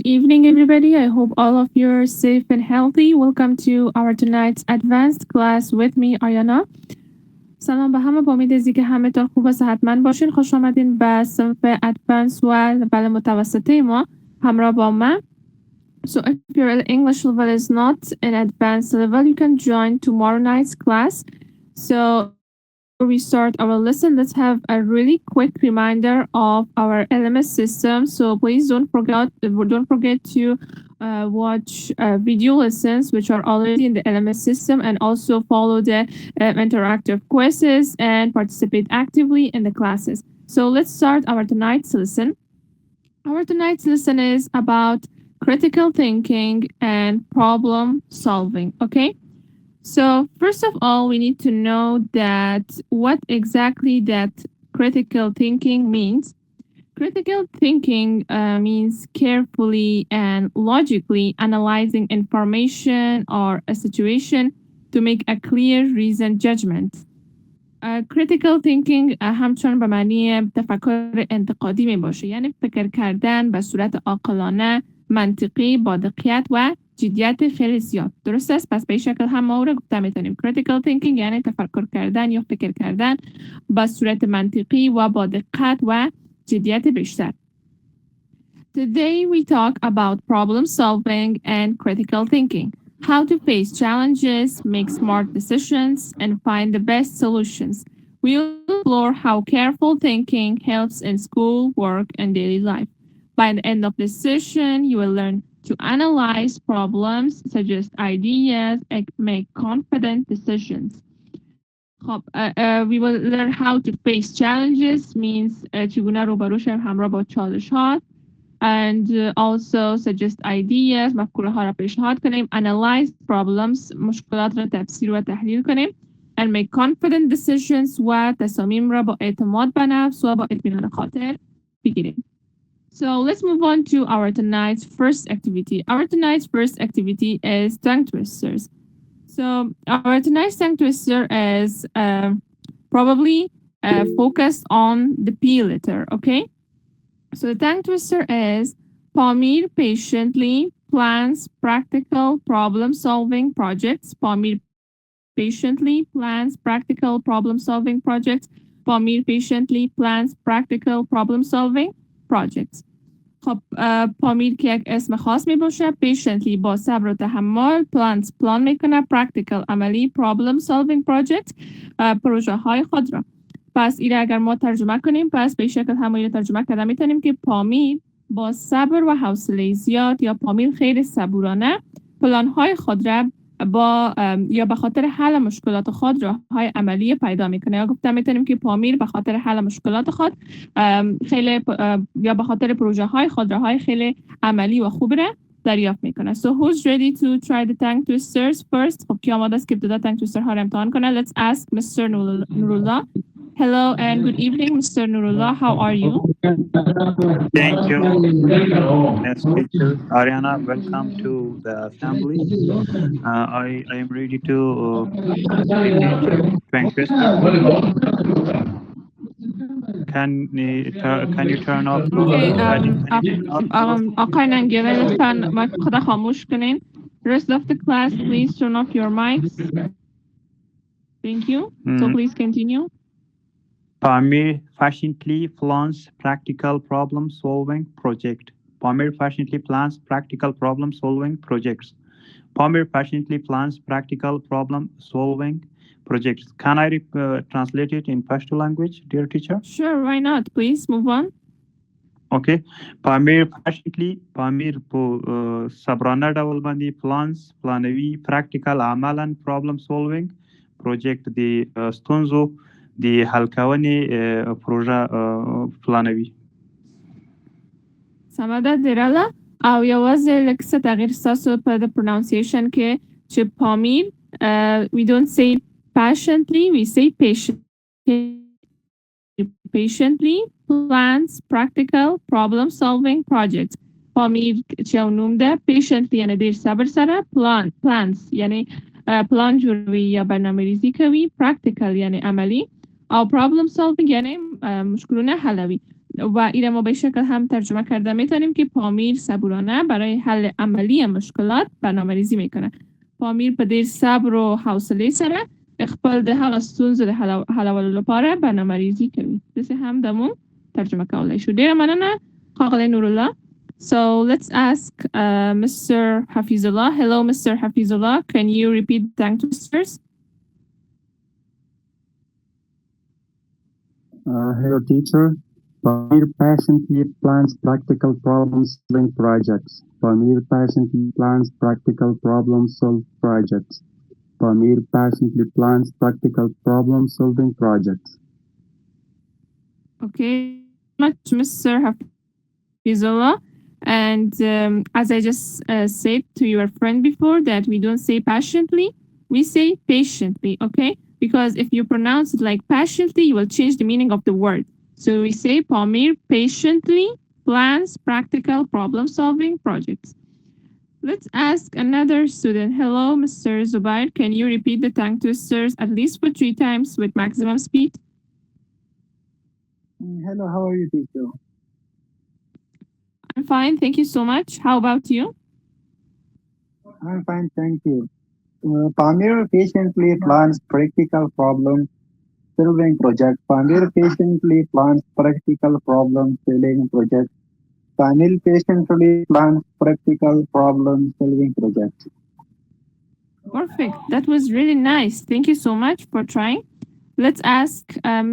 Good evening, everybody. I hope all of you are safe and healthy. Welcome to our tonight's advanced class with me, Aryana. سلام به همه، با امید ازی که همه تان خوب و صحتمند باشین. خوش آمدین به صنف ادوانس و لول متوسطه ما همراه با من. So if your English level is not an advanced level, you can join tomorrow night's class. So before we start our lesson, let's have a really quick reminder of our LMS system. So please don't forget to watch video lessons which are already in the LMS system, and also follow the interactive quizzes and participate actively in the classes. So let's start our tonight's lesson. Our tonight's lesson is about critical thinking and problem solving. Okay. So first of all, we need to know that what exactly that critical thinking means. Critical thinking means carefully and logically analyzing information or a situation to make a clear reasoned judgment. Critical thinking همچنان به معنی تفکر انتقادی می باشه، یعنی فکر کردن به صورت عاقلانه، منطقی، با دقت و جدیت خیلی زیاد. درست است؟ پس به این شکل هم ما رو گفته میتونیم critical thinking یعنی تفکر کردن یا فکر کردن به صورت منطقی و با دقت و جدیت بیشتر. Today we talk about problem solving and critical thinking. How to face challenges, make smart decisions, and find the best solutions. We will explore how careful thinking helps in school, work, and daily life. By the end of this session, you will learn to analyze problems, suggest ideas, and make confident decisions. We will learn how to face challenges, means چگونه روبرو شویم همراه با چالش‌ها. And also suggest ideas, مفکوره ها را پیشنهاد کنیم. Analyze problems, مشکلات را تفسیر و تحلیل کنیم. And make confident decisions و تصامیم را با اعتماد به نفس و با اطمینان خاطر بگیریم. So let's move on to our tonight's first activity. Our tonight's first activity is tongue twisters. So our tonight's tongue twister is probably focused on the P letter, okay? So the tongue twister is Pamir patiently plans practical problem-solving projects. Pamir patiently plans practical problem-solving projects. Pamir patiently plans practical problem-solving projects. خب پامیر که یک اسم خاص می باشه، patiently با صبر و تحمل، plans پلان میکنه، practical عملی، problem solving project پروژه های خود را. پس این اگر ما ترجمه کنیم، پس به شکل همین ترجمه کردن میتونیم که پامیر با صبر و حوصله زیاد یا پامیر خیلی صبورانه پلان های خود را با یا به خاطر حل مشکلات خود راههای عملی پیدا میکنه. یا گفتم میتونیم که پامیر به خاطر حل مشکلات خود خیلی یا به خاطر پروژه های خود راههای خیلی عملی و خوب را دریافت میکنه. So who's ready to try the tongue twisters first? خب کی آماده است که ابتدا tongue twister ها را امتحان کنه؟ Let's ask Mr. Nurullah. Hello and good evening, Mr. Nurullah. How are you? Thank you. Yes, teacher Aryana, welcome to the assembly. I am ready to teach. Can you turn off? آقای ننگیره لطفاً مایک خود خاموش کنین. Rest of the class, please turn off your mics. Thank you. So please continue. Pamir patiently plans practical problem-solving project. Pamir patiently plans practical problem-solving projects. Pamir patiently plans practical problem-solving projects. Can I translate it in Pashto language, dear teacher? Sure, why not? Please move on. Okay. Pamir po sabrana ډول باندې planovi practical عملاً problem-solving project دی ستونزو دی حل کونې پروژه پلانوي. سمه ده دیراله. او یوازې لږ څه تغییر ستاسو په د pronunciation کې چې پامیر we don't say patiently, we say patiently plans practical problem solving projects. پامیر چې نوم ده patiently یعنی ډیر صبر سره، plans یعنی پلان جوړوي یا برنامه‌ریزی کوي، practical یعنی عملی، او problem solving یعنی مشکلونه حلوي. و این ما به شکل هم ترجمه کرده میتونیم که پامیر صبورانه برای حل عملی مشکلات برنامه‌ریزی میکنه. پامیر په ډیر صبر او حوصله سره خپل د هغه ستونزو د حلولو لپاره برنامه‌ریزي کوي. داسې هم دمو ترجمه کولای شو. ډیره مننه ښاغلی نورالله. So let's ask Mr. Hafizullah. Hello, Mr. Hafizullah. Can you repeat the tongue twisters? Hello, teacher. Pamir patiently plans practical problem-solving projects. Pamir patiently plans practical problem-solving projects. Pamir patiently plans practical problem-solving projects. Okay, much, Mr. Hafizullah. And as I just said to your friend before, that we don't say patiently, we say patiently, okay? Because if you pronounce it like patiently, you will change the meaning of the word. So we say Pamir patiently plans practical problem-solving projects. Let's ask another student. Hello, Mr. Zubair. Can you repeat the tongue twisters at least for 3 times with maximum speed? Hello, how are you, teacher? I'm fine, thank you so much. How about you? I'm fine, thank you. Pamir patiently plans practical problem-solving projects. Pamir patiently plans practical problem-solving projects. Pamir patiently plans practical problem-solving projects. Perfect. That was really nice. Thank you so much for trying. Let's ask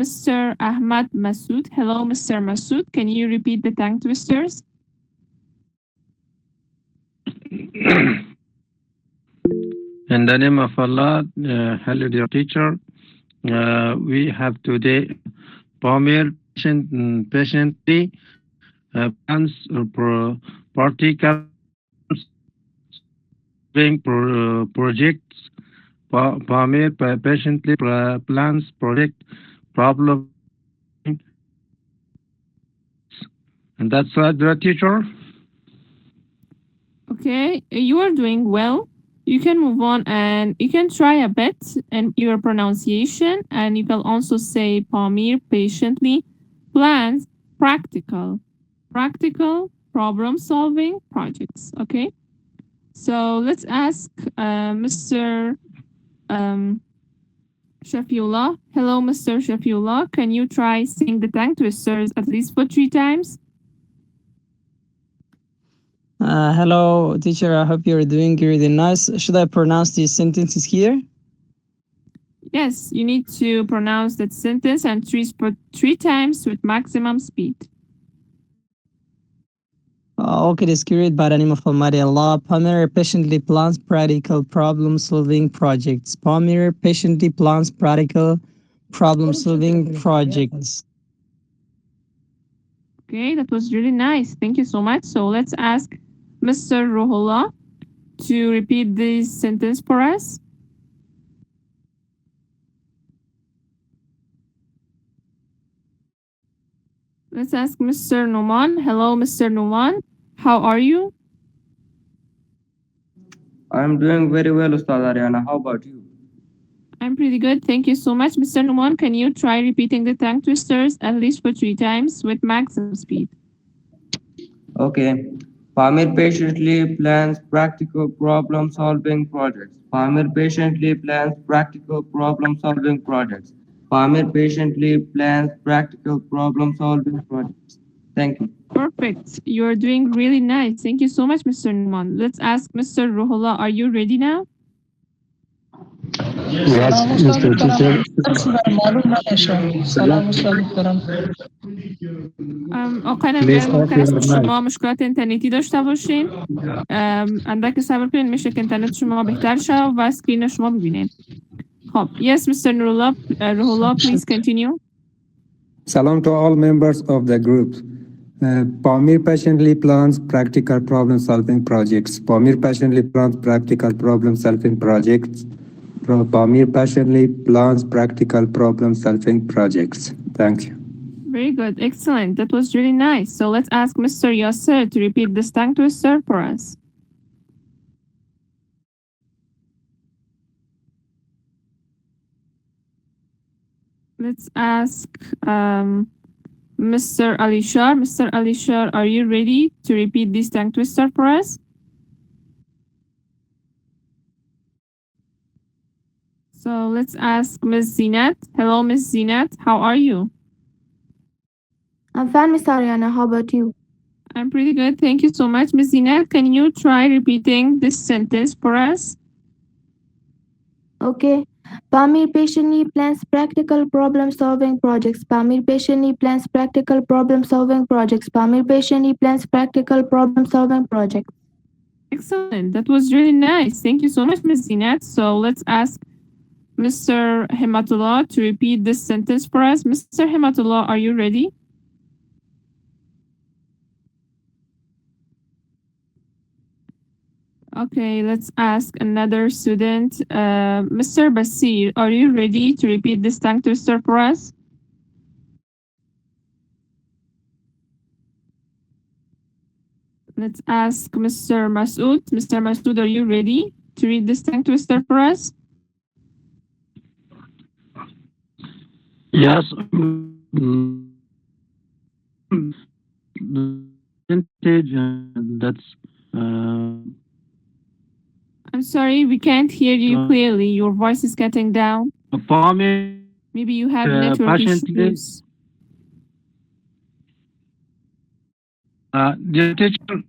Mr. Ahmad Masood. Hello, Mr. Masood. Can you repeat the tongue twisters? In the name of Allah, hello dear teacher. We have today Pamir patiently plans particle projects. Pamir patiently plans project problem. And that's right, dear teacher. Okay, you are doing well. You can move on and you can try a bit in your pronunciation, and you can also say Pamir patiently plans practical problem solving projects. Okay, so let's ask Mr. Shafiullah. Hello, Mr. Shafiullah. Can you try saying the tongue twisters at least for 3 times? Hello, teacher. I hope you're doing really nice. Should I pronounce these sentences here? Yes, you need to pronounce that sentence and 3 times with maximum speed. Okay, this created by the name of Almighty Allah. Pamir patiently plans practical problem-solving projects. Pamir patiently plans practical problem-solving projects. Okay, that was really nice. Thank you so much. So let's ask Mr. Ruhullah to repeat this sentence for us. Let's ask Mr. Numan. Hello, Mr. Numan. How are you? I'm doing very well, Ustad Aryana. How about you? I'm pretty good. Thank you so much. Mr. Numan, can you try repeating the tongue twisters at least for 3 times with maximum speed? Okay. Pamir patiently plans practical problem-solving projects. Pamir patiently plans practical problem-solving projects. Pamir patiently plans practical problem-solving projects. Thank you. Perfect. You're doing really nice. Thank you so much, Mr. Numan. Let's ask Mr. Ruhullah. Are you ready now? Yes, Mr. Teacher. آقای نمی‌گرد ممکن است شما مشکلات اینترنتی داشته باشین. اندک صبر کنین میشه که اینترنت شما بهتر شه و اسکرین شما ببینین. خب yes, Mr. Ruhullah, please continue. Salam to all members of the group. Pamir patiently plans practical problem-solving projects. Pamir patiently plans practical problem-solving projects. Pamir patiently plans practical problem-solving projects. Thank you. Very good. Excellent. That was really nice. So let's ask Mr. Yasser to repeat this tongue twister for us. Let's ask Mr. Alishar. Mr. Alishar, are you ready to repeat this tongue twister for us? So let's ask Ms. Zinat. Hello, Ms. Zinat. How are you? I'm fine, Miss Aryana. How about you? I'm pretty good. Thank you so much. Ms. Zinat, can you try repeating this sentence for us? Okay. Pamir patiently plans practical problem-solving projects. Pamir patiently plans practical problem-solving projects. Pamir patiently plans practical problem-solving projects. Excellent. That was really nice. Thank you so much, Ms. Zinat. So let's ask Mr. Himatullah to repeat this sentence for us. Mr. Himatullah, are you ready? Okay, let's ask another student. Mr. Basir, are you ready to repeat this tongue twister for us? Let's ask Mr. Masood. Mr. Masood, are you ready to read this tongue twister for us? Yes. Percentage, that's I'm sorry, we can't hear you clearly. Your voice is cutting down. Pamir Maybe you have network patiently issues. the teacher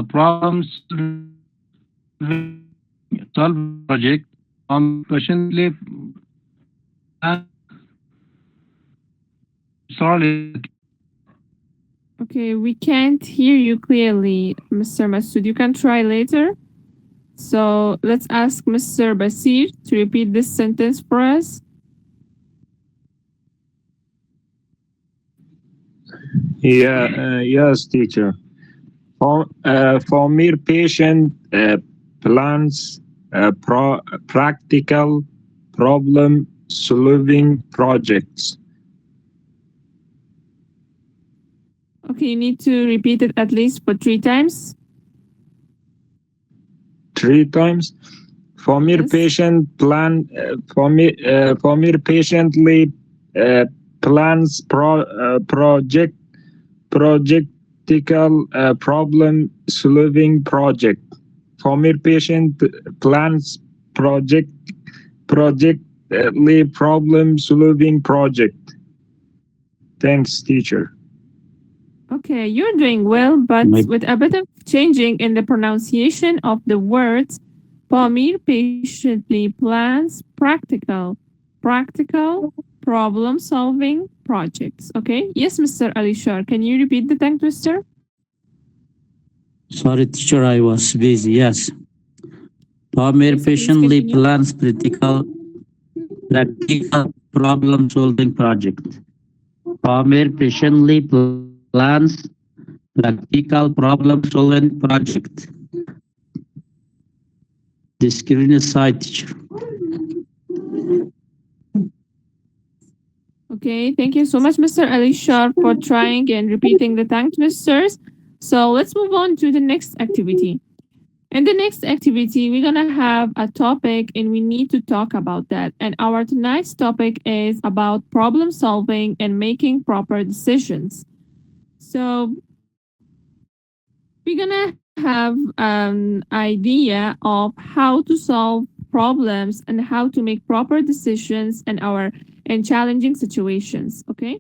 problems solve project patiently sorry. Okay, we can't hear you clearly, Mr. Masood. You can try later. So let's ask Mr. Basir to repeat this sentence for us. Yes, teacher. For mere patient plans practical problem solving projects. Okay, you need to repeat it at least for 3 times. 3 times. For mere Yes. patient plan for mere patiently plans projectical problem solving project. For mere patient plans projectly problem solving project. Thanks, teacher. Okay, you're doing well, but with a bit of changing in the pronunciation of the words, Pamir patiently plans practical problem-solving projects. Okay? Yes, Mr. Alishar, can you repeat the tongue twister? Sorry, teacher, I was busy. Yes. Pamir Yes, please patiently continue. plans practical problem-solving project. Pamir patiently plans practical problem-solving project. The screen is side, teacher. Okay, thank you so much, Mr. Alishar, for trying and repeating the tongue twisters. So let's move on to the next activity. In the next activity, we're going to have a topic and we need to talk about that. And our tonight's topic is about problem solving and making proper decisions. So we're going to have an idea of how to solve problems and how to make proper decisions in challenging situations. Okay?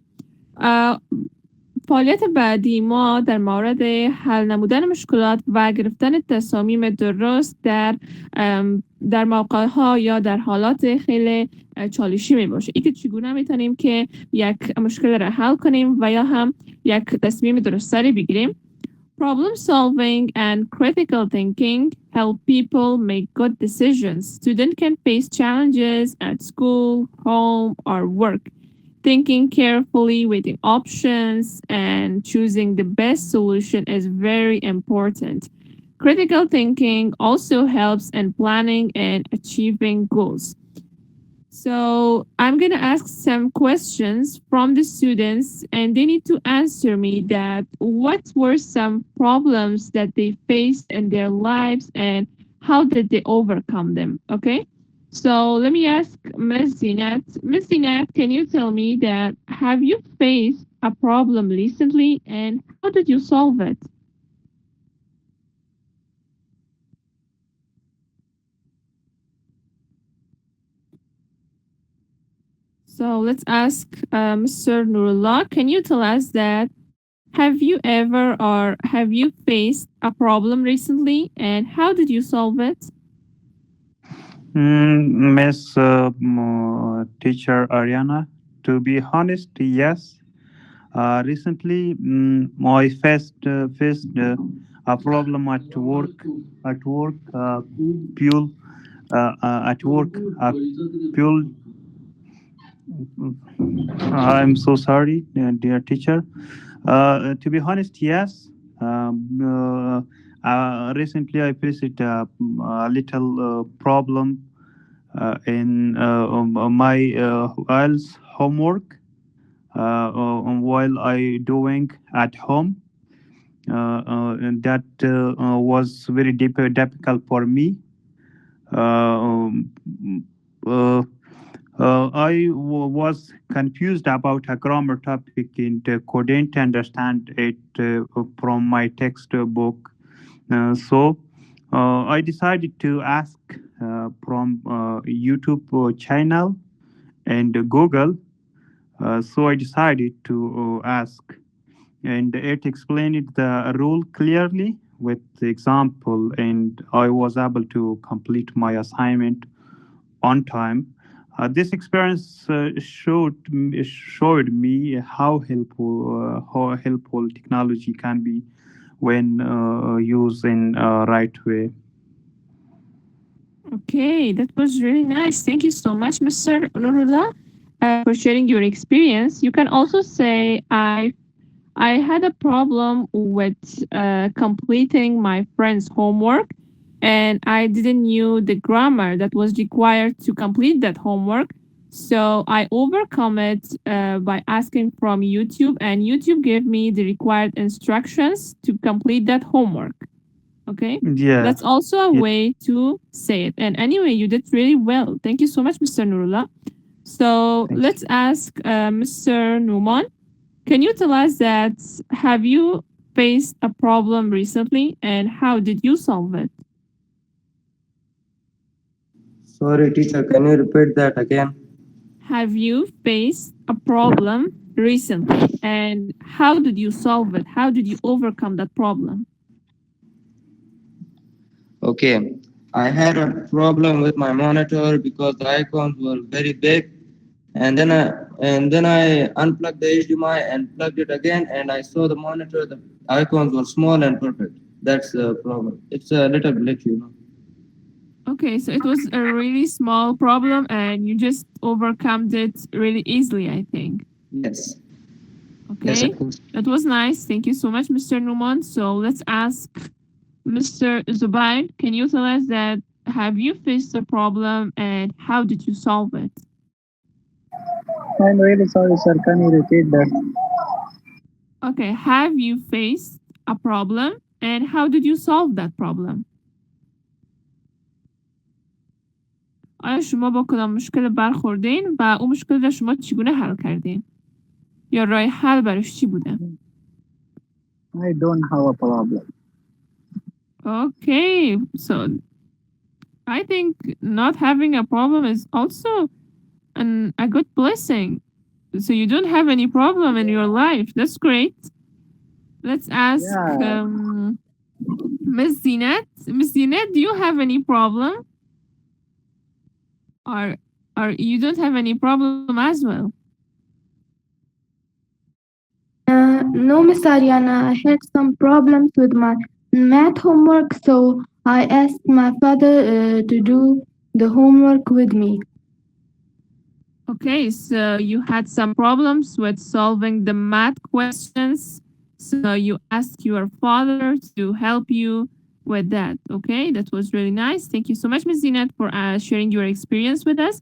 فعالیت بعدی ما در مورد حل نمودن مشکلات و گرفتن تصامیم درست در موقع‌ها یا در حالات خیلی چالشی می باشه. اینکه چگونه میتونیم که یک مشکل را حل کنیم و یا هم یک تصمیم درستری بگیریم. Problem solving and critical thinking help people make good decisions. Students can face challenges at school, home, or work. Thinking carefully, weighing options, and choosing the best solution is very important. Critical thinking also helps in planning and achieving goals. So I'm going to ask some questions from the students and they need to answer me that what were some problems that they faced in their lives and how did they overcome them, okay? So let me ask Ms. Zinat. Ms. Zinat, can you tell me that have you faced a problem recently and how did you solve it? So let's ask Mr. Nurullah. Can you tell us that have you ever or have you faced a problem recently and how did you solve it? Miss Teacher Aryana, to be honest, yes. Recently, I faced a problem at work. Fuel. At work, fuel. I'm so sorry, dear teacher. To be honest, yes. Recently, I faced a little problem in my IELTS homework while I doing at home. And that was very difficult for me. I was confused about a grammar topic and couldn't understand it from my textbook. So I decided to ask from YouTube channel and Google. So I decided to ask, and it explained the rule clearly with the example, and I was able to complete my assignment on time. This experience showed me how helpful technology can be when used in right way. Okay, that was really nice. Thank you so much, Mr. Nurullah, for sharing your experience. You can also say I had a problem with completing my friend's homework and I didn't knew the grammar that was required to complete that homework. So I overcome it by asking from YouTube and YouTube gave me the required instructions to complete that homework. Okay. Yeah. That's also a way to say it. And anyway, you did really well. Thank you so much, Mr. Nurullah. So Thanks. let's ask Mr. Numan. Can you tell us that have you faced a problem recently and how did you solve it? Sorry, teacher, can you repeat that again? Have you faced a problem recently and how did you solve it? How did you overcome that problem? Okay, I had a problem with my monitor because the icons were very big, and then I unplugged the HDMI and plugged it again, and I saw the monitor. The icons were small and perfect. That's the problem. It's a little glitch, you know. Okay, so it was a really small problem and you just overcome it really easily, I think. Yes. Okay, that was nice. Thank you so much, Mr. Numan. So let's ask Mr. Zubair. Can you tell us that have you faced a problem and how did you solve it? I'm really sorry, sir. Can you repeat that? Okay, have you faced a problem and how did you solve that problem? آیا شما با کدام مشکل برخوردین و اون مشکل را شما چگونه حل کردین؟ یا راه حل برش چی بوده؟ I don't have a problem. Okay, so I think not having a problem is also a good blessing. So you don't have any problem in your life. That's great. Let's ask Ms. Zinat. Ms. Zinat, do you have any problem? Or you don't have any problem as well? No, Miss Aryana, I had some problems with my math homework, so I asked my father to do the homework with me. Okay, so you had some problems with solving the math questions. So you asked your father to help you with that. Okay, that was really nice. Thank you so much, Ms. Zinat, for sharing your experience with us.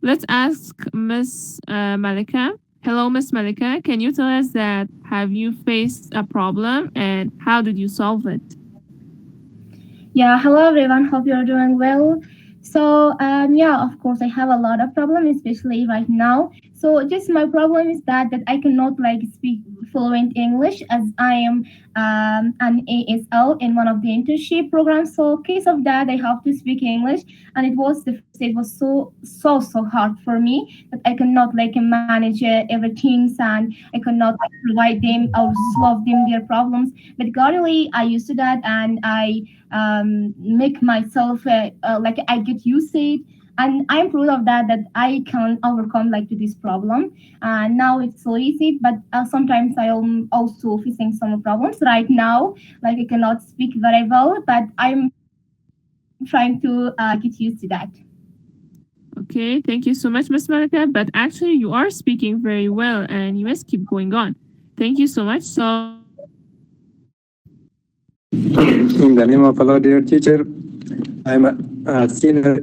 Let's ask Ms. Malika. Hello, Ms. Malika. Can you tell us that have you faced a problem and how did you solve it? Yeah, hello everyone. Hope you're doing well. So yeah, of course, I have a lot of problems, especially right now. So just my problem is that I cannot like speak fluent English as I am an ASL in one of the internship programs. So case of that, I have to speak English, and it was so hard for me that I cannot like manage everything, and I cannot like, provide them or solve them their problems. But gradually, I used to that, and I make myself like I get used to it, and I'm proud of that I can overcome like this problem. And now it's so easy, but sometimes I am also facing some problems right now, like I cannot speak very well, but I'm trying to get used to that. Okay, thank you so much, Ms. Malika. But actually, you are speaking very well, and you must keep going on. Thank you so much. So, In the name of Allah, dear teacher, I'm a senior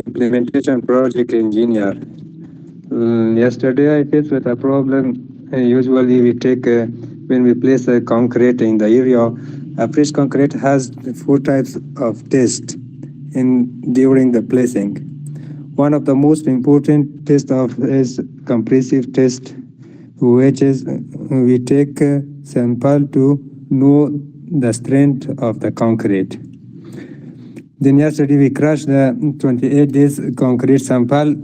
implementation project engineer. Yesterday, I faced with a problem. Usually, we take when we place a concrete in the area. A fresh concrete has 4 types of tests during the placing. One of the most important tests is compressive test, which is we take a sample to know the strength of the concrete. Then yesterday we crushed the 28 days concrete sample.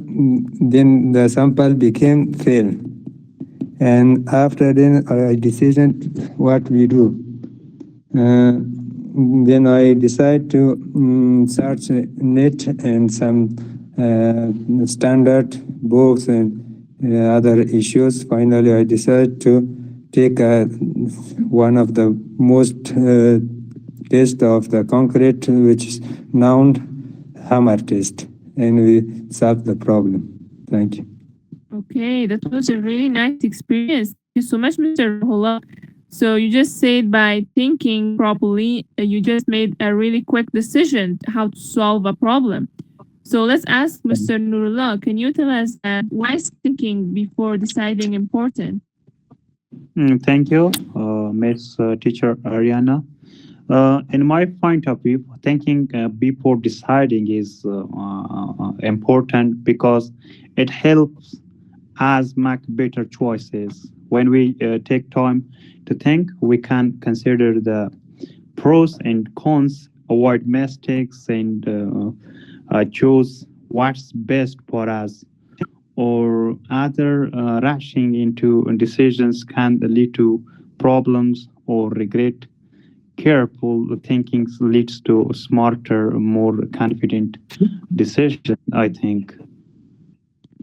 Then the sample became fail. And after then I decided what we do. Then I decide to search net and some standard books and other issues. Finally, I decided to take one of the most test of the concrete, which is named hammer test, and we solved the problem. Thank you. okay, that was a really nice experience. Thank you so much, Mr. Ruhollah. So you just said by thinking properly, you just made a really quick decision how to solve a problem. So let's ask Mr. Nurullah, can you tell us why is thinking before deciding important? Thank you, Ms. Teacher Aryana. In my point of view, thinking before deciding is important because it helps us make better choices. When we take time to think, we can consider the pros and cons, avoid mistakes, and choose what's best for us. Or other rushing into decisions can lead to problems or regret. Careful thinking leads to smarter, more confident decision, I think.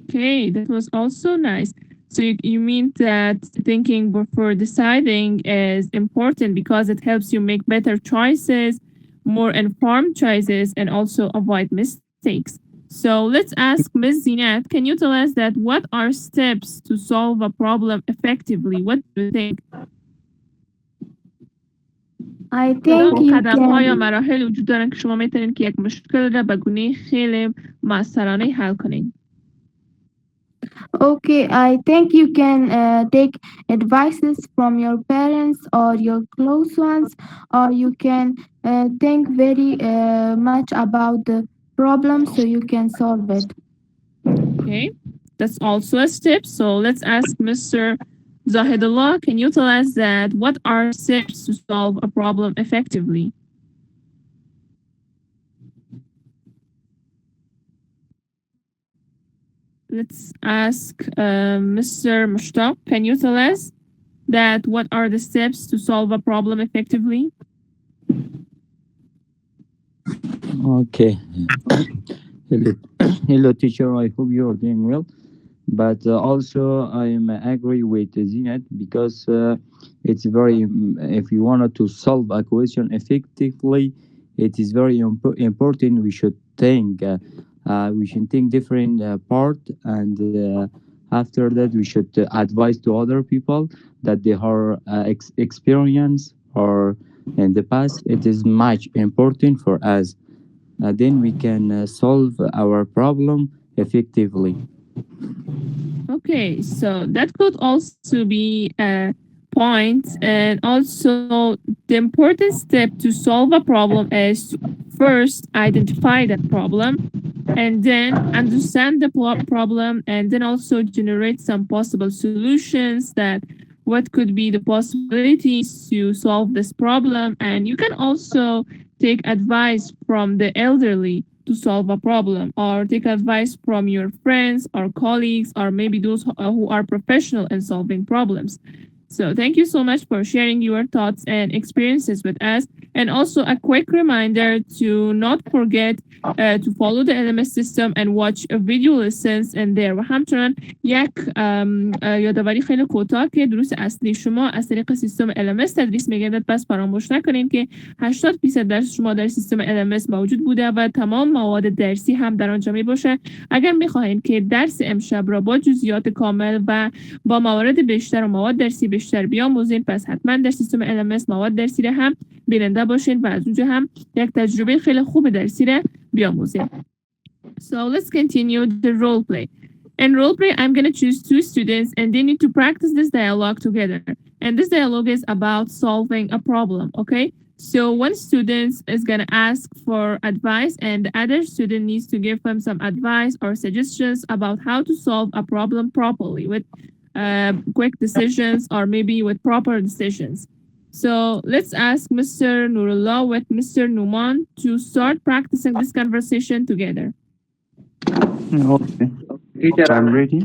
Okay, that was also nice. So you mean that thinking before deciding is important because it helps you make better choices, more informed choices, and also avoid mistakes. So let's ask Ms. Zinat, can you tell us that what are steps to solve a problem effectively? What do you think? I think you قدم‌ها یا can. مراحل وجود دارن که شما میتونید که یک مشکل را به گونه خیلی مؤثرانه حل کنید. Okay, I think you can take advices from your parents or your close ones, or you can think very much about the problem so you can solve it. Okay, that's also a step. So let's ask Mr. Zahidullah, can you tell us that what are steps to solve a problem effectively? Let's ask Mr. Mushtaq, can you tell us that what are the steps to solve a problem effectively? Okay. Hello, teacher. I hope you're doing well. But also, I am agree with Zinat because it's very. If you wanted to solve a question effectively, it is very important. We should think. We should think different part, and after that, we should advise to other people that they are experience or in the past. It is much important for us. Then we can solve our problem effectively. Okay, so that could also be a point, and also the important step to solve a problem is to first identify that problem, and then understand the problem, and then also generate some possible solutions that what could be the possibilities to solve this problem. And you can also take advice from the elderly to solve a problem, or take advice from your friends or colleagues, or maybe those who are professional in solving problems. So thank you so much for sharing your thoughts and experiences with us. And also a quick reminder to not forget to follow the LMS system and watch video lessons in there. و همچنان یک یادآوری خیلی کوتاه که دروس اصلی شما از طریق سیستم LMS تدریس می‌گردد، پس فراموش نکنید که 80% درس شما در سیستم LMS موجود بوده و تمام مواد درسی هم در آنجا میباشه. اگر می‌خواهید که درس امشب را با جزئیات کامل و با موارد بیشتر و مواد درسی بیشتر بیاموزید، پس حتما در سیستم LMS مواد درسی را هم بیننده باشین و از اونجا هم یک تجربه خیلی خوب درسی را بیاموزید. So let's continue the role play. In role play, I'm going to choose two students and they need to practice this dialogue together. And this dialogue is about solving a problem, okay? So one student is going to ask for advice and the other student needs to give them some advice or suggestions about how to solve a problem properly with quick decisions or maybe with proper decisions. So let's ask Mr. Nurullah with Mr. Numan to start practicing this conversation together. Okay. I'm ready.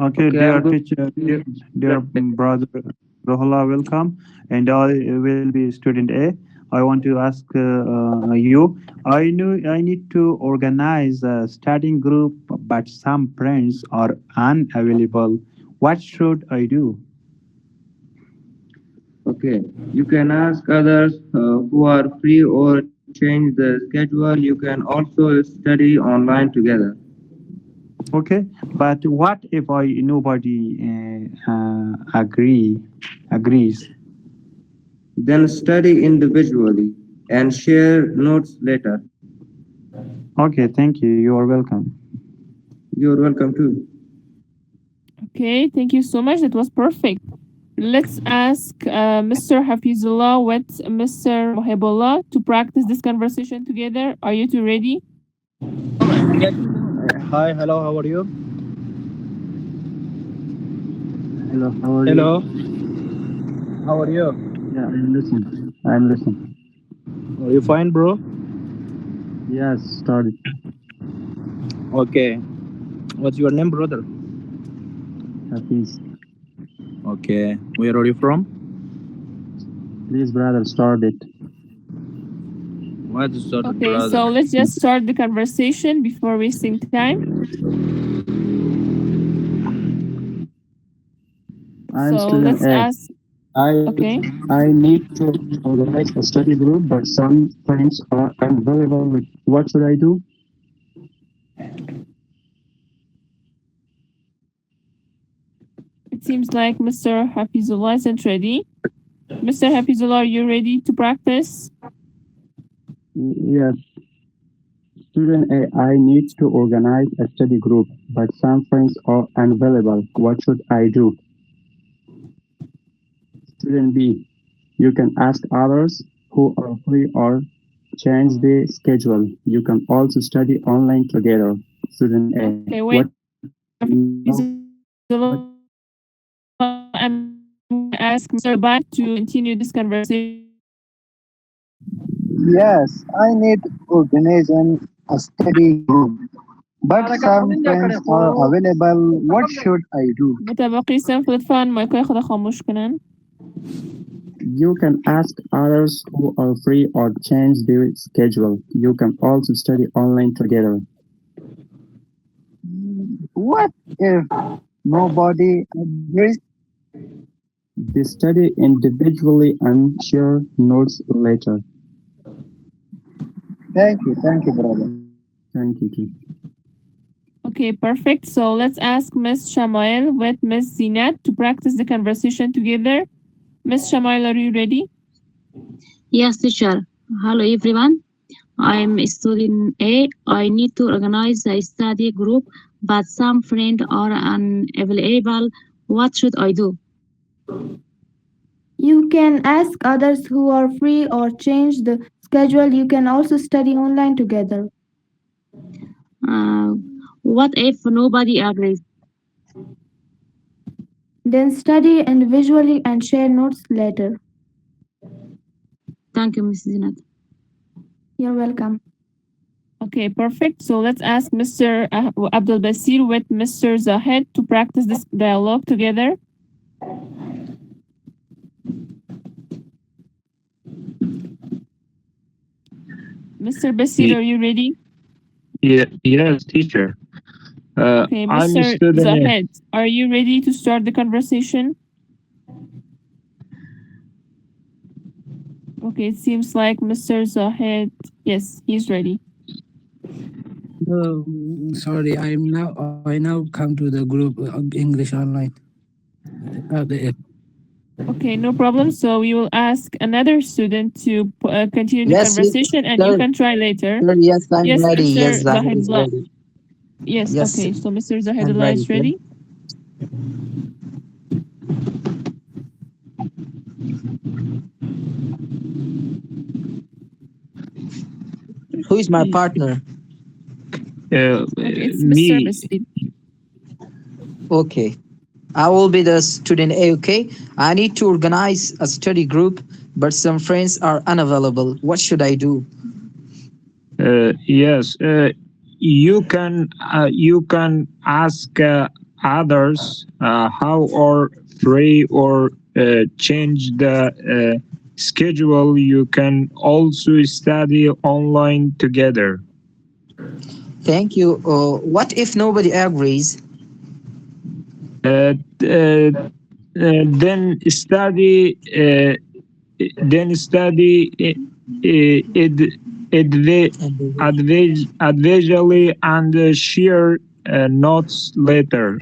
Okay, dear teacher, dear brother Rohla, welcome. And I will be student A. I want to ask you. I need to organize a studying group, but some friends are unavailable. What should I do? Okay, you can ask others who are free or change the schedule. You can also study online together. Okay, but what if nobody agrees? Then study individually and share notes later. Okay, thank you. You are welcome. You're welcome too. Okay, thank you so much. That was perfect. Let's ask Mr. Hafizullah with Mr. Mohibullah to practice this conversation together. Are you two ready? Hi, hello, how are you? Hello, how are Hello. you? How are you? Yeah, I'm listening. Are you fine, bro? Yes, started. Okay. What's your name, brother? Hafiz. Okay. Where are you from? Please, brother, start it. What is start, Okay, brother? so let's just start the conversation before wasting time. I'm So student let's A. ask. Okay. I need to organize a study group, but some friends are unavailable. What should I do? It seems like Mr. Hafizullah isn't ready. Mr. Hafizullah, are you ready to practice? Yes. Student A, I need to organize a study group, but some friends are unavailable. What should I do? Student B, you can ask others who are free or change the schedule. You can also study online together. Student A, Okay, wait. I'm going to ask Mr. Bat to continue this conversation. Yes, I need organizing a study group, but some friends are available. What should I do? متبقيسن لطفاً مایکای خود خاموش کنن. You can ask others who are free or change their schedule. You can also study online together. What if nobody agrees? They study individually and share notes later. Thank you, brother. Thank you, too. Okay, perfect. So let's ask Ms. Shamail with Ms. Zinat to practice the conversation together. Ms. Shamail, are you ready? Yes, teacher. Hello, everyone. I'm student A. I need to organize a study group, but some friends are unavailable. What should I do? You can ask others who are free or change the schedule, you can also study online together. What if nobody agrees? Then study individually and share notes later. Thank you, Mrs. Zinat. You're welcome. Okay, perfect. So let's ask Mr. Abdul Basir with Mr. Zahid to practice this dialogue together. Mr. Basir, are you ready? Yes, teacher. Okay, I'm Mr. student. Zahid, are you ready to start the conversation? Okay, it seems like Mr. Zahid, yes, he's ready. Sorry, I now come to the group English Online. Okay, no problem. So we will ask another student to continue the Yes, conversation, and you can try later. Sir, yes, I'm Yes, ready. Mr. Yes, Zahid is Zahidullah. ready. Yes, Yes, okay. So Mr. I'm Zahidullah ready, is sir. ready. Who is my partner? Okay, it's Mr. Me. Basir. Okay. I will be the student A, okay? I need to organize a study group, but some friends are unavailable. What should I do? Yes, you can ask others how or free or change the schedule. You can also study online together. Thank you. What if nobody agrees? Then study individually and share notes later.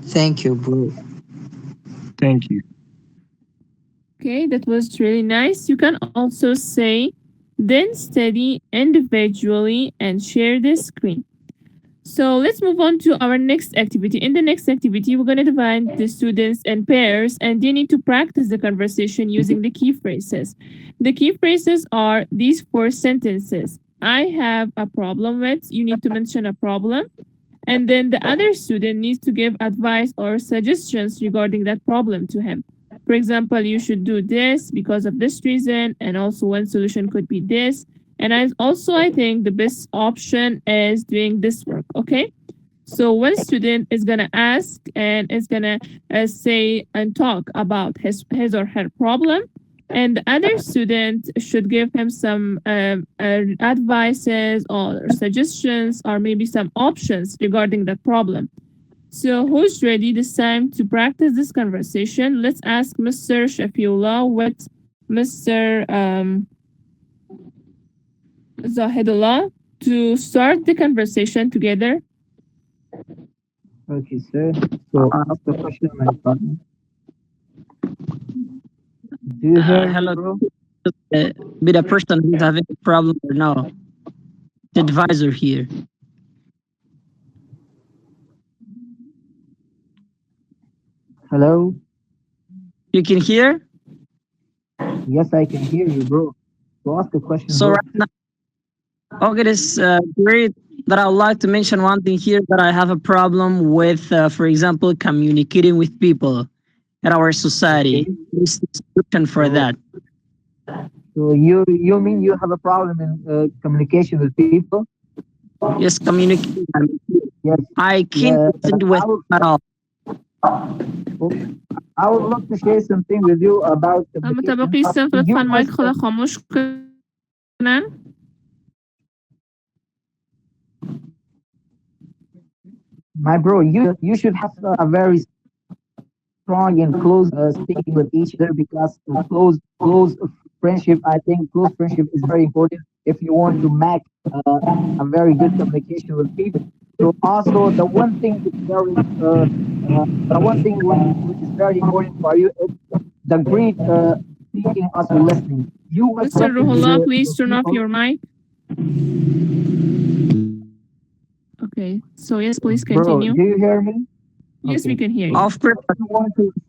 Thank you, bro. Thank you. Okay, that was really nice. You can also say, then study individually and share the screen. So let's move on to our next activity. In the next activity, we're going to divide the students in pairs, and they need to practice the conversation using the key phrases. The key phrases are these 4 sentences. I have a problem with, you need to mention a problem, and then the other student needs to give advice or suggestions regarding that problem to him. For example, you should do this because of this reason, and also one solution could be this. And I think the best option is doing this work, okay? So one student is going to ask and is going to say and talk about his or her problem. And the other student should give him some advices or suggestions or maybe some options regarding that problem. So who's ready this time to practice this conversation? Let's ask Mr. Shafiullah with Mr. Zahidullah to start the conversation together. Okay, sir. So ask the question, my partner. Do you hear me, Hello. bro? Be the person who's having a problem or no? The advisor here. Hello? You can hear? Yes, I can hear you, bro. So ask the question, So bro. right now, okay, it's great that I would like to mention one thing here, that I have a problem with, for example, communicating with people in our society. Okay. This is a solution for that. So you mean you have a problem in communication with people? Yes, communication. Yes. I can't listen with at all. I would love to share something with you about متابعي الصف لطفا مايك خدا خاموش کنن. My bro, you should have a very strong and close speaking with each other, because close friendship, I think close friendship is very important if you want to make a very good communication with people. So also the one thing is very which is very important for you is the great speaking as well listening. You must Mr. listen to Ruhullah, the please turn off people. your mic. Okay, so yes, please Bro, continue. do you hear me? Yes, we can hear you. Of course,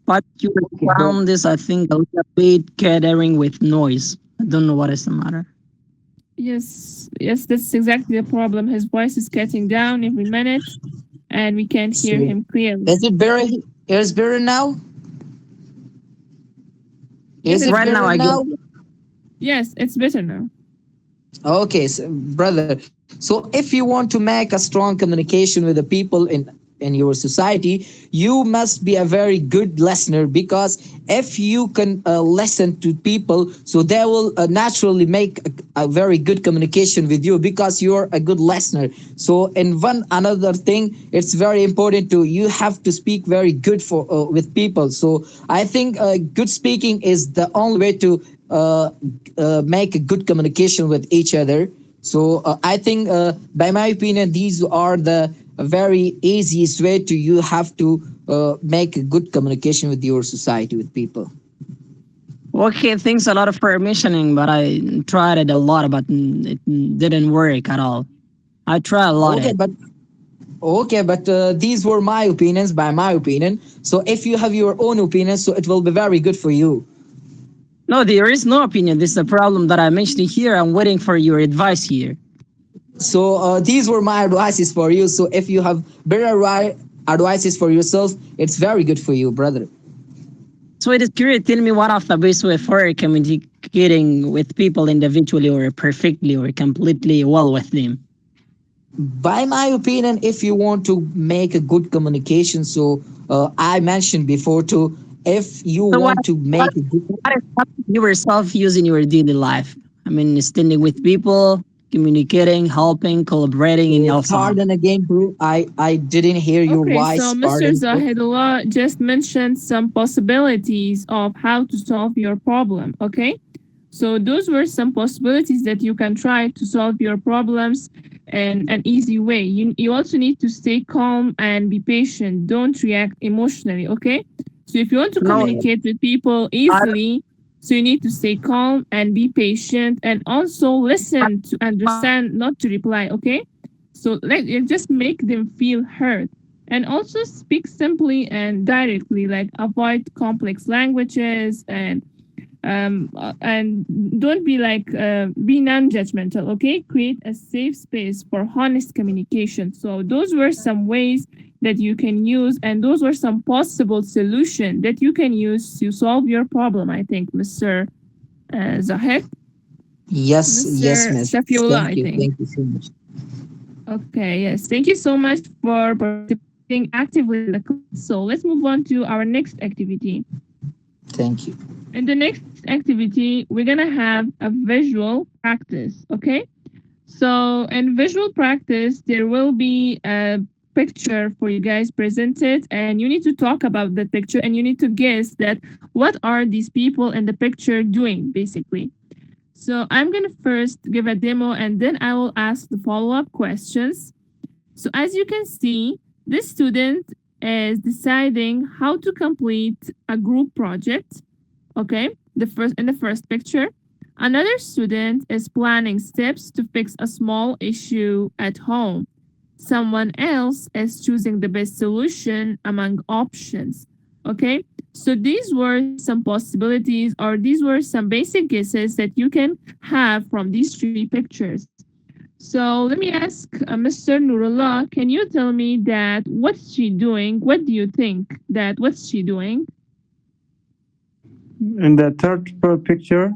but you found this, I think, a little bit gathering with noise. I don't know what is the matter. Yes, that's exactly the problem. His voice is cutting down every minute, and we can't hear So, him clearly. is it better? Is better now? Yes, Is it it's Right now, better I guess. now? yes, it's better now. Okay, so, brother. So if you want to make a strong communication with the people in your society, you must be a very good listener, because if you can listen to people, so they will naturally make a very good communication with you, because you're a good listener. So in one another thing, it's very important to you have to speak very good for with people. So I think good speaking is the only way to make a good communication with each other. So I think, by my opinion, these are the very easiest way to you have to make a good communication with your society, with people. Okay, thanks a lot for mentioning, but I tried it a lot, but it didn't work at all. I tried a lot Okay, it. but these were my opinions, by my opinion. So if you have your own opinion, so it will be very good for you. No, there is no opinion. This is a problem that I mentioned here. I'm waiting for your advice here. So these were my advices for you. So if you have better advices for yourself, it's very good for you, brother. So it is curious. Tell me what of the best way for communicating with people individually or perfectly or completely well with them. By my opinion, if you want to make a good communication, so I mentioned before too, if you So want to make a good what is something you yourself use in your daily life? I mean, standing with people, communicating, helping, collaborating, and also. pardon again, bro, I didn't hear your Okay, so voice. Mr. Pardon, bro. Zahidullah just mentioned some possibilities of how to solve your problem. Okay, so those were some possibilities that you can try to solve your problems in an easy way. You also need to stay calm and be patient. Don't react emotionally. Okay, so if you want to No, communicate with people I, easily, so you need to stay calm and be patient, and also listen to understand, not to reply. Okay, so just make them feel heard, and also speak simply and directly, like avoid complex languages, and don't be be non-judgmental. Okay, create a safe space for honest communication. So those were some ways that you can use, and those were some possible solution that you can use to solve your problem, I think, Mr. Zahid. Yes, Mr. miss. Safiullah, I think. Thank you so much. Okay, yes. Thank you so much for participating actively in the class. So let's move on to our next activity. Thank you. In the next activity, we're gonna have a visual practice, okay? So in visual practice, there will be a picture for you guys presented, and you need to talk about the picture, and you need to guess that what are these people in the picture doing, basically. So I'm gonna first give a demo, and then I will ask the follow-up questions. So as you can see, this student is deciding how to complete a group project. Okay, in the first picture. Another student is planning steps to fix a small issue at home. Someone else is choosing the best solution among options. Okay, so these were some possibilities, or these were some basic guesses that you can have from these three pictures. So let me ask Mr. Nurullah, can you tell me that what's she doing? What do you think that what's she doing? In the third picture,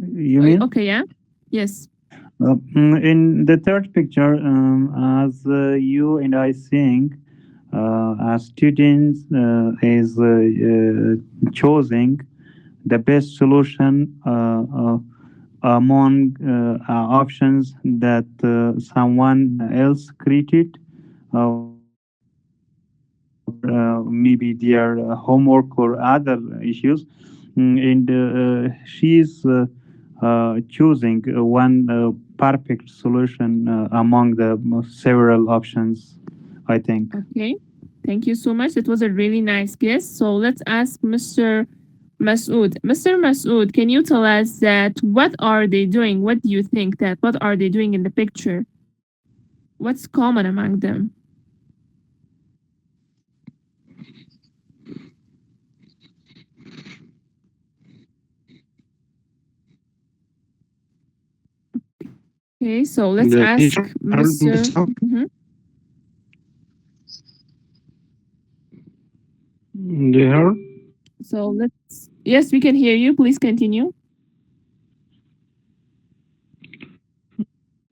you mean? Okay, yeah. Yes. In the third picture, as you and I seeing, a student is choosing the best solution among options that someone else created, maybe their homework or other issues. And she's choosing one perfect solution among the several options, I think. Okay. Thank you so much. It was a really nice guess. So let's ask Mr. Masood. Mr. Masood, can you tell us that what are they doing? What do you think that what are they doing in the picture? What's common among them? Okay, so let's The ask teacher Mr. Mhm. there. So yes, we can hear you. Please continue.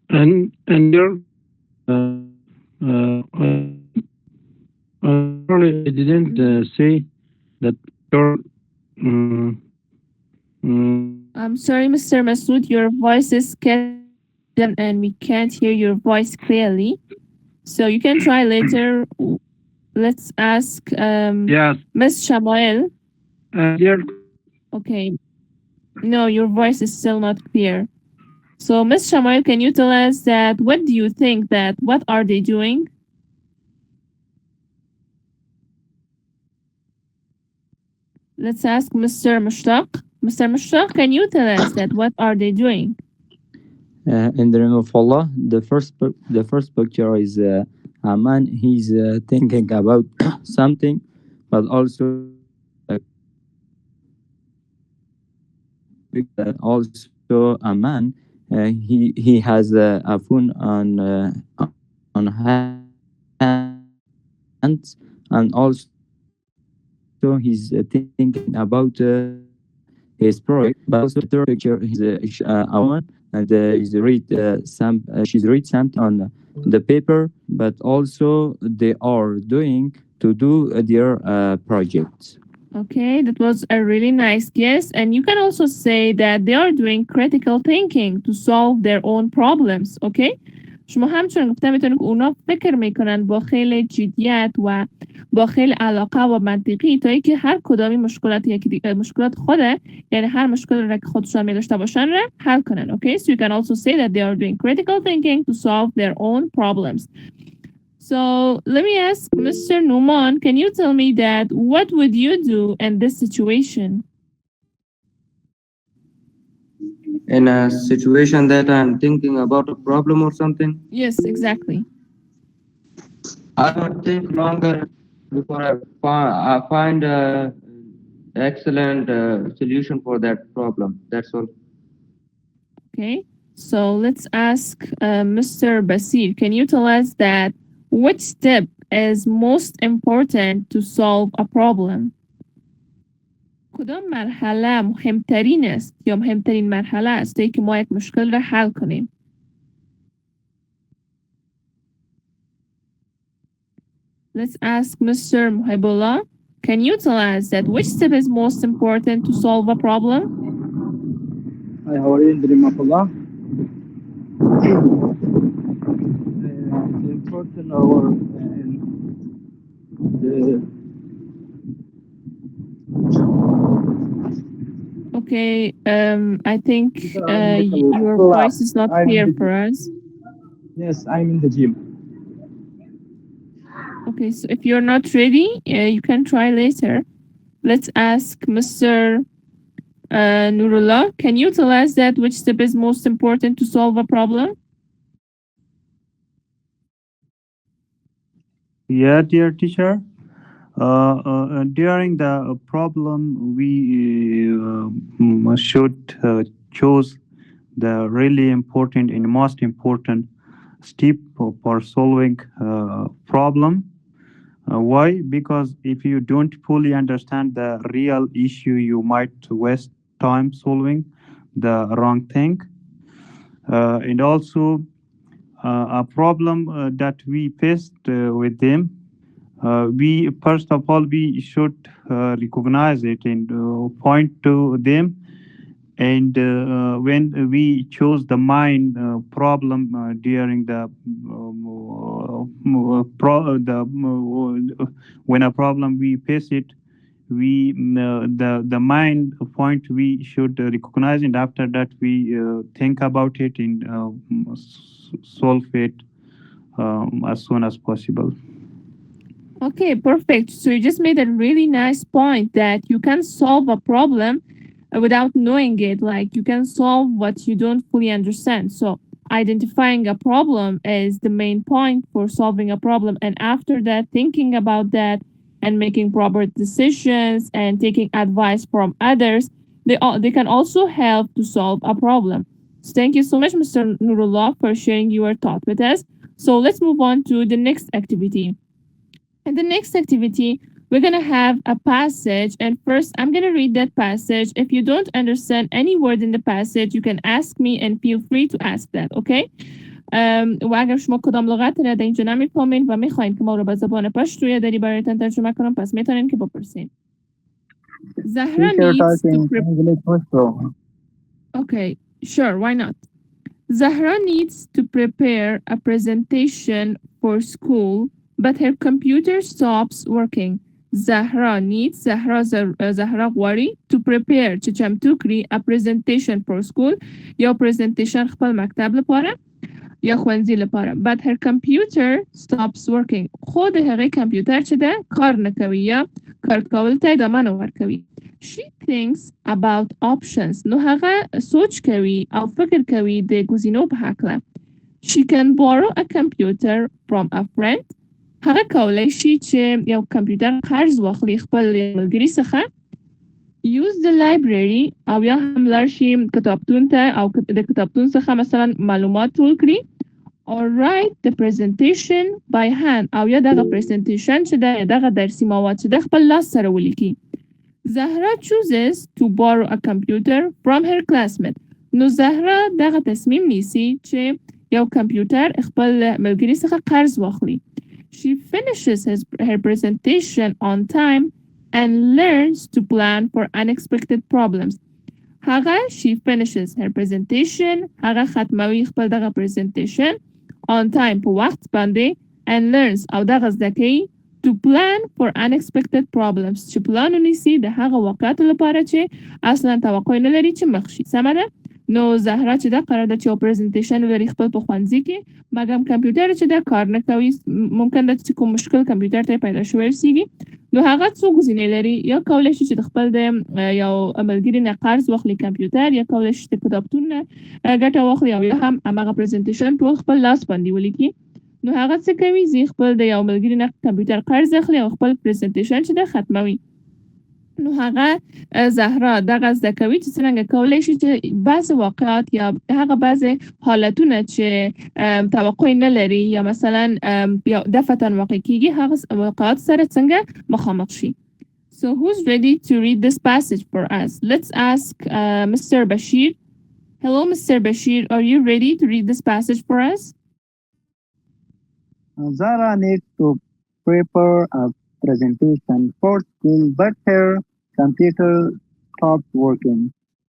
And there, I didn't say that your I'm sorry, Mr. Masood, your voice is scattered and we can't hear your voice clearly. So you can try later. Let's ask yes, Miss Shamael. there. Okay. No, your voice is still not clear. So Miss Shamael, can you tell us that what do you think that what are they doing? Let's ask Mr. Mushtaq. Mr. Mushtaq, can you tell us that what are they doing? In the name of Allah, the first picture is a man. He's thinking about something, but also a man. He has a phone on hands, and also he's thinking about his project. But also the third picture is a woman, and she's read something on the paper, but also they are doing to do their project. Okay, that was a really nice guess. And you can also say that they are doing critical thinking to solve their own problems. Okay? شما همچنین گفتم میتونید که اونا فکر میکنن با خیلی جدیت و با خیلی علاقه و منطقی تا اینکه هر کدامی مشکلات خوده، یعنی هر مشکل را که خودشان می داشته باشن را حل کنن. Okay? So you can also say that they are doing critical thinking to solve their own problems. So let me ask Mr. Numan, can you tell me that what would you do in this situation? In a situation that I'm thinking about a problem or something, Yes, exactly. I would think longer before I find a excellent solution for that problem. That's all. Okay, so let's ask Mr. Basir. Can you tell us that which step is most important to solve a problem? کدام مرحله مهمترین است یا مهمترین مرحله است تا اینکه ما یک مشکل را حل کنیم؟ Let's ask Mr. Muhibullah. Can you tell us that which step is most important to solve a problem? Hi, how are you? In the name of Allah. The important Okay, I think your voice is not clear for us. Yes, I'm in the gym. Okay, so if you're not ready, you can try later. Let's ask Mr. Nurullah. Can you tell us that which step is most important to solve a problem? Yeah, dear teacher. During the problem, we should choose the really important and most important step for solving problem. Why? Because if you don't fully understand the real issue, you might waste time solving the wrong thing. And also a problem that we faced with them, we first of all we should recognize it and point to them. And when we chose the main problem during when a problem we face it, the main point we should recognize, and after that we think about it and solve it as soon as possible. Okay, perfect. So you just made a really nice point that you can solve a problem without knowing it. Like you can solve what you don't fully understand. So identifying a problem is the main point for solving a problem. And after that, thinking about that and making proper decisions and taking advice from others, they can also help to solve a problem. So thank you so much, Mr. Nurullah, for sharing your thought with us. So let's move on to the next activity. In the next activity, we're going to have a passage. And first, I'm going to read that passage. If you don't understand any word in the passage, you can ask me and feel free to ask that, okay? و اگر شما کدام لغت را در اینجا نمیفهمین و میخواین که ما رو به زبان پشتو یا دری برایتان ترجمه کنم پس میتونین که بپرسین. Zahra needs to prepare. Okay, sure, why not? Zahra needs to prepare a presentation for school, but her computer stops working. Zahra needs, Zahra worry to prepare to چمتو کری a presentation for school یا presentation خپل مکتب لپاره یا خوانزی لپاره. But her computer stops working. خود هغه کمپیوتر چه ده کار نکوی یا کارت کول تا ادامه نور کوي. She thinks about options. نو هغه سوچ کوي او فکر کوي د گزینو په هکله. She can borrow a computer from a friend. هغه کولی شي چې یو کمپیوټر قرض واخلي خپل ملګري څخه. Use the library او یا هم لاړ شي کتابتون ته او د کتابتون څخه مثلا معلومات ټول کړي. Or write the presentation by hand او یا دغه presentation چې ده دغه درسي مواد چې ده خپل لاس سره ولیکي. Zahra chooses to borrow a computer from her classmate. نو زهرا دغه تصمیم نیسی چې یو کمپیوټر خپل ملګري څخه قرض واخلي. She finishes her presentation on time and learns to plan for unexpected problems. هغه she finishes her presentation هغه ختموي خپل دغه presentation on time په وخت باندې and learns او دغه زده کوي to plan for unexpected problems چې پلان ونیسي د هغه واقعاتو لپاره چې اصلا توقع نه لري چې مخ شي. سمه ده؟ نو زهرا چې ده قرار ده چې یو پریزنټیشن ولري خپل په ښوونځي کې مګم کمپیوټر چې ده کار نه کوي ممکن ده چې کوم مشکل کمپیوټر ته پیدا شوی رسیږي نو هغه څو ګزینې لري یا کولی شي چې د خپل د یو ملګري نه قرض واخلي کمپیوټر یا کولی شي د کتابتون نه ګټه واخلي او یا هم هماغه پریزنټیشن ټول خپل لاس باندې ولیکي. نو هغه څه کوي زی خپل د یو ملګري نه کمپیوټر قرض اخلي او خپل پریزنټیشن چې ده ختموي. نو هغه زهرا دغه زده کوي چې څنګه کولی شي چې بعض واقعات یا هغه بعض حالتونه چې توقع نه لري یا مثلا دفعتاً واقع کیږي هغه واقعات سره څنګه مخامخ شي. So who's ready to read this passage for us? Let's ask Mr. Bashir. Hello, Mr. Bashir. Are you ready to read this passage for us? Zara needs to prepare a presentation for school, but her computer stopped working.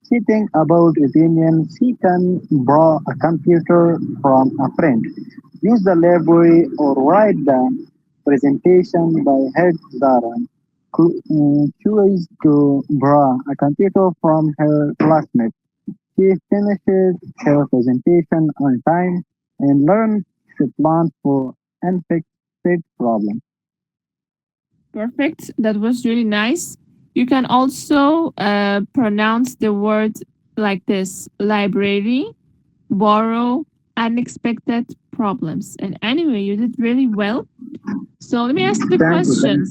She thinks about opinion. She can borrow a computer from a friend, use the library, or write the presentation by head. Zara chooses to borrow a computer from her classmate. She finishes her presentation on time and learns to plan for unexpected problems. Perfect. That was really nice. You can also pronounce the word like this: library, borrow, unexpected problems. And anyway, you did really well. So let me ask the questions.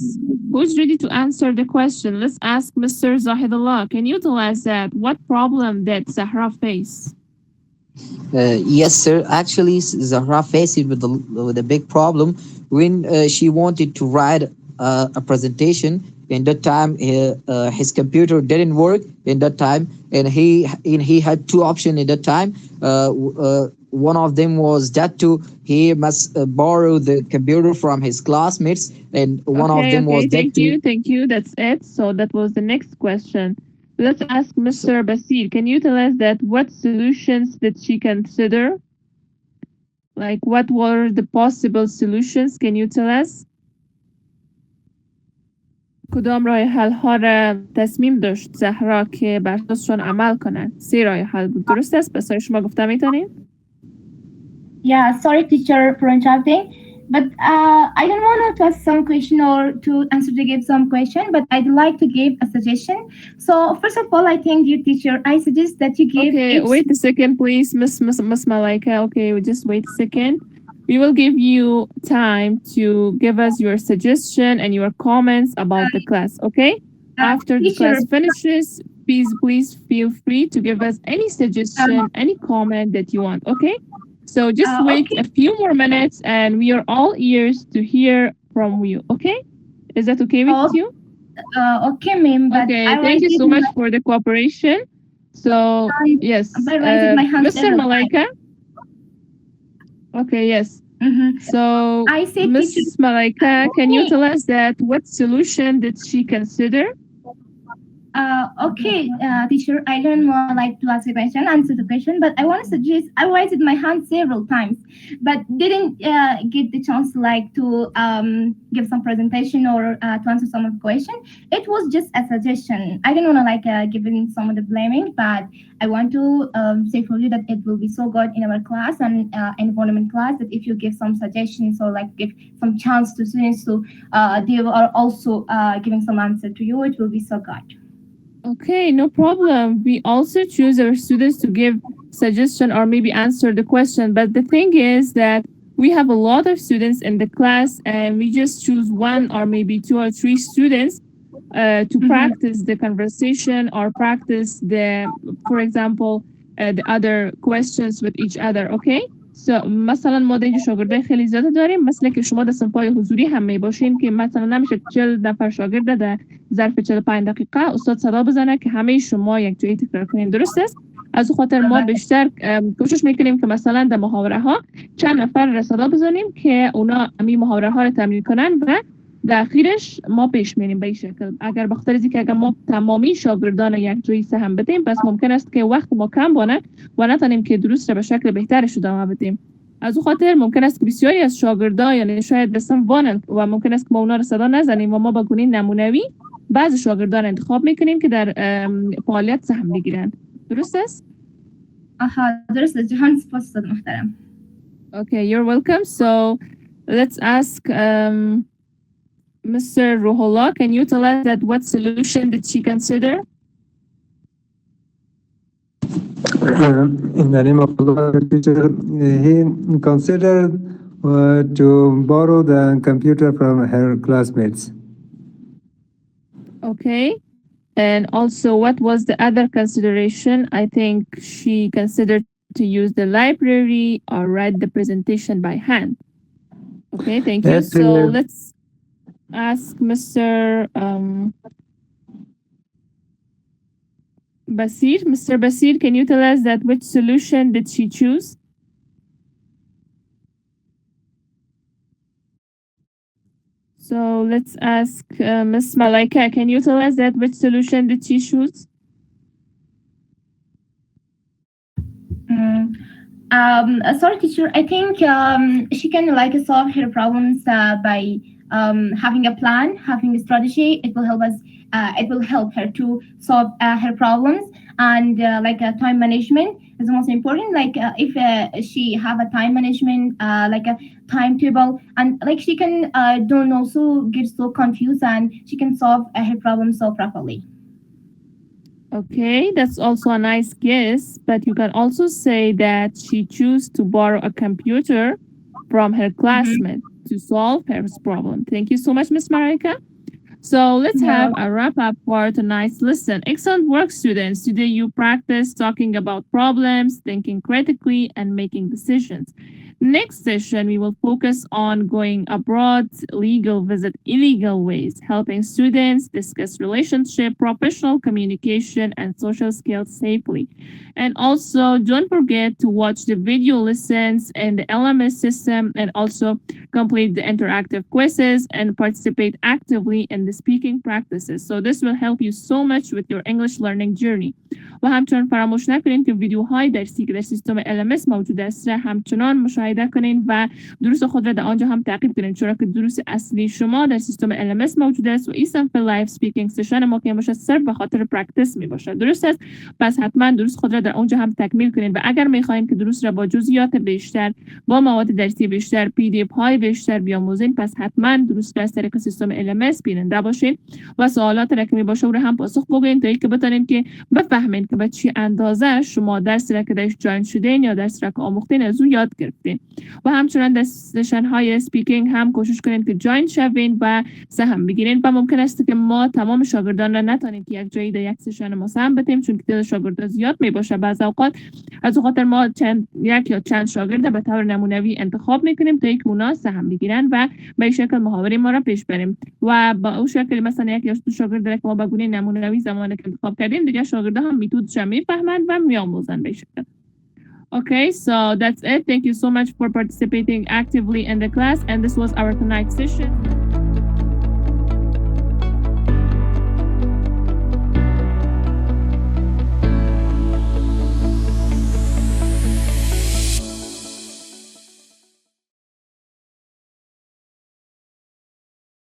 Who's ready to answer the question? Let's ask Mr. Zahidullah. Can you tell us that what problem did Zahra face? Yes, sir. Actually, Zahra faced it with a big problem when she wanted to write a presentation. In that time, his computer didn't work in that time, and he had two options in that time. One of them was that he must borrow the computer from his classmates, and one of them was that Thank you. That's it. So that was the next question. Let's ask Mr. Basir. Can you tell us that what solutions did she consider? Like, what were the possible solutions? Can you tell us? کدام راه حل ها را تصمیم داشت زهرا که بر اساسشان عمل کنند؟ 3 راه حل بود. درست است؟ بسیار شما گفته میتونید؟ Yeah, sorry teacher for interrupting, but I don't want to ask some question or to answer to give some question, but I'd like to give a suggestion. So first of all, I think you teacher, I suggest that you give. Okay, wait a second, please, Miss Malaika. Okay, just wait a second. We will give you time to give us your suggestion and your comments about the class, okay? After the class finishes, please feel free to give us any suggestion, any comment that you want, okay? So just wait a few more minutes and we are all ears to hear from you, okay? Is that okay with you? Okay, ma'am. But Okay, I thank you so much for the cooperation. So, yes, I raised my hand Mr. several Malaika. Okay, yes. So, I said, Miss teacher, Malaika, can you tell us that what solution did she consider? Okay, teacher, I don't want like to ask a question, answer the question, but I want to suggest I raised my hand several times, but didn't get the chance like to give some presentation or to answer some of the question. It was just a suggestion. I didn't want to like give in some of the blaming, but I want to say for you that it will be so good in our class and environment class that if you give some suggestions or like give some chance to students to they are also giving some answer to you, it will be so good. Okay, no problem. We also choose our students to give suggestion or maybe answer the question. But the thing is that we have a lot of students in the class and we just choose one or maybe 2 or 3 students to practice the conversation or practice the, for example, the other questions with each other, okay? So مثلا ما اینجا شاگردای خیلی زیاد داریم، مثلا که شما در صنف‌های حضوری هم می باشین که مثلا نمیشه 40 نفر شاگرد در ظرف 45 دقیقه استاد صدا بزنه که همه شما یک جایی تکرار کنین، درست است؟ از خاطر ما بیشتر کوشش میکنیم که مثلا در محاوره ها چند نفر را صدا بزنیم که اونا همین محاوره ها رو تمرین کنن و در اخیرش ما پیش میریم به این شکل. اگر بخاطر از اینکه اگر ما تمامی شاگردان یک جایی سهم بدیم پس ممکن است که وقت ما کم بانه و نتونیم که دروس را به شکل بهترش ادامه بدیم. از اون خاطر ممکن است که بسیاری از شاگردان یعنی شاید رسم وانند و ممکن است که ما اونا رو صدا نزنیم و ما با گونه نمونوی بعضی شاگردان انتخاب میکنیم که در فعالیت سهم بگیرن. درست است؟ درست است. جهان سپاس استاد محترم. Okay, you're welcome. So let's ask Mr. Ruhollah, can you tell us that what solution did she consider? In the name of Allah, teacher, he considered to borrow the computer from her classmates. Okay. And also, what was the other consideration? I think she considered to use the library or write the presentation by hand. Okay, thank you. So let's ask Mr. Basir. Mr. Basir, can you tell us that which solution did she choose? So let's ask Ms. Malaika, can you tell us that which solution did she choose? Sorry, teacher. I think she can like solve her problems by having a plan, having a strategy. It will help us. It will help her to solve her problems and like time management is the most important. Like if she have a time management, like a timetable, and like she can don't also get so confused and she can solve her problems so properly. Okay, that's also a nice guess, but you can also say that she chose to borrow a computer from her classmate to solve her problem. Thank you so much, Ms. Marika. So let's have a wrap up for tonight's lesson. Excellent work, students. Today you practice talking about problems, thinking critically, and making decisions. Next session, we will focus on going abroad, legal visit, illegal ways, helping students discuss relationship, professional communication, and social skills safely. And also, don't forget to watch the video lessons in the LMS system and also complete the interactive quizzes and participate actively in the speaking practices. So this will help you so much with your English learning journey. و همچنان فراموش نکنید که ویدیوهای درسی که در سیستم LMS موجود است را همچنان مشاهده کنید و دروس خود را در آنجا هم تعقیب کنید، چرا که دروس اصلی شما در سیستم LMS موجود است و این صنف لایو سپیکینگ سشن ما که باشه صرف به خاطر پرکتیس می باشه. درست است؟ پس حتما دروس خود را در آنجا هم تکمیل کنید و اگر می خواهید که دروس را با جزئیات بیشتر، با مواد درسی بیشتر، PDF های بیشتر بیاموزین، پس حتما دروس را از طریق سیستم LMS بیننده باشید و سوالات را که می باشه رو هم پاسخ بگویید تا اینکه بتونید که بفهمید که به چی اندازه شما درسی را که درش جوین شدین یا درسی را که آموختین از او یاد گرفتین. و همچنان در سشن های سپیکینگ هم کوشش کنین که جوین شوین و سهم بگیرین. و ممکن است که ما تمام شاگردان را نتونیم که یک جایی در یک سشن ما سهم بدیم، چون که تعداد شاگردان زیاد می باشه. بعض اوقات از خاطر ما یک یا چند شاگرد به طور نمونوی انتخاب میکنیم تا اینکه اونا سهم بگیرن و به این شکل محاوره ما را پیش بریم. و با اون شکل مثلا یک یا دو شاگرد که ما بگونه نمونوی زمانی که انتخاب کردیم، دیگه شاگردا هم میتودش میفهمند و میآموزن به این شکل. Okay, so that's it. Thank you so much for participating actively in the class, and this was our tonight's session.